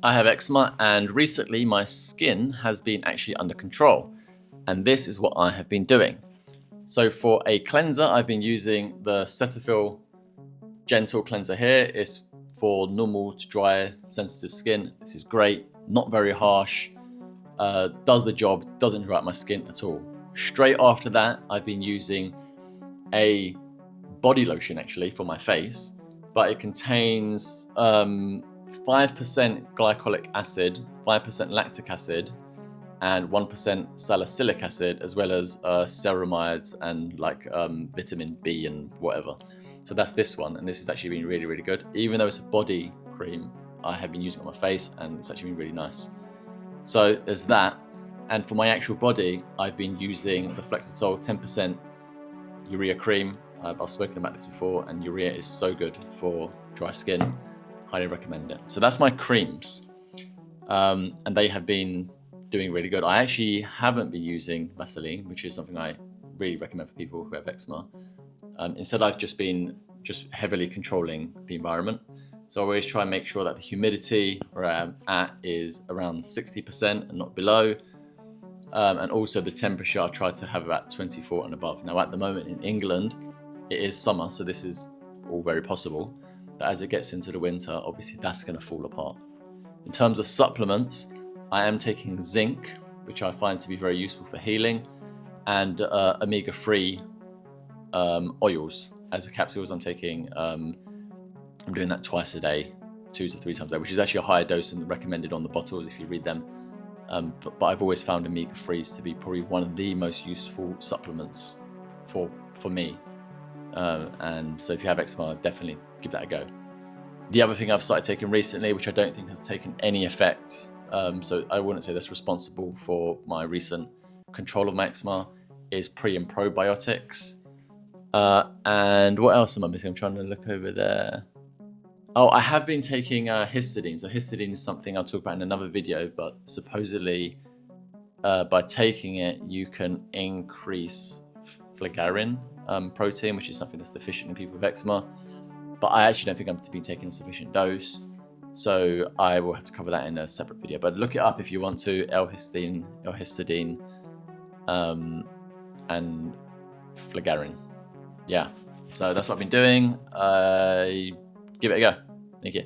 I have eczema, and recently my skin has been actually under control, and this is what I have been doing. So for a cleanser, I've been using the Cetaphil Gentle Cleanser here. It's for normal to dry, sensitive skin. This is great, not very harsh, does the job, doesn't dry out my skin at all. Straight after that, I've been using a body lotion actually for my face, but it contains 5% glycolic acid, 5% lactic acid, and 1% salicylic acid, as well as ceramides and like vitamin B and whatever. So that's this one, and this has actually been really, really good. Even though it's a body cream, I have been using it on my face, and it's actually been really nice. So there's that. And for my actual body, I've been using the Flexitol 10% urea cream. I've spoken about this before, and urea is so good for dry skin. Highly recommend it. So that's my creams, and they have been doing really good. I actually haven't been using Vaseline, which is something I really recommend for people who have eczema. Instead, I've just been heavily controlling the environment. So I always try and make sure that the humidity where I'm at is around 60% and not below. And also the temperature, I try to have about 24 and above. Now at the moment in England, it is summer, so this is all very possible. But as it gets into the winter, obviously that's going to fall apart. In terms of supplements, I am taking zinc, which I find to be very useful for healing, and omega-3 oils as capsules. I'm taking, I'm doing that twice a day, 2 to 3 times a day, which is actually a higher dose than recommended on the bottles if you read them. But I've always found omega-3s to be probably one of the most useful supplements for me. And so if you have eczema, definitely give that a go. The other thing I've started taking recently, which I don't think has taken any effect, so I wouldn't say that's responsible for my recent control of my eczema, is pre and probiotics. And what else am I missing? I'm trying to look over there. Oh, I have been taking histidine. So histidine is something I'll talk about in another video, but supposedly by taking it, you can increase flagerrin protein, which is something that's deficient in people with eczema. But I actually don't think I'm to be taking a sufficient dose. So I will have to cover that in a separate video. But look it up if you want to, L-histidine, and flagerrin. Yeah, so that's what I've been doing. Give it a go. Thank you.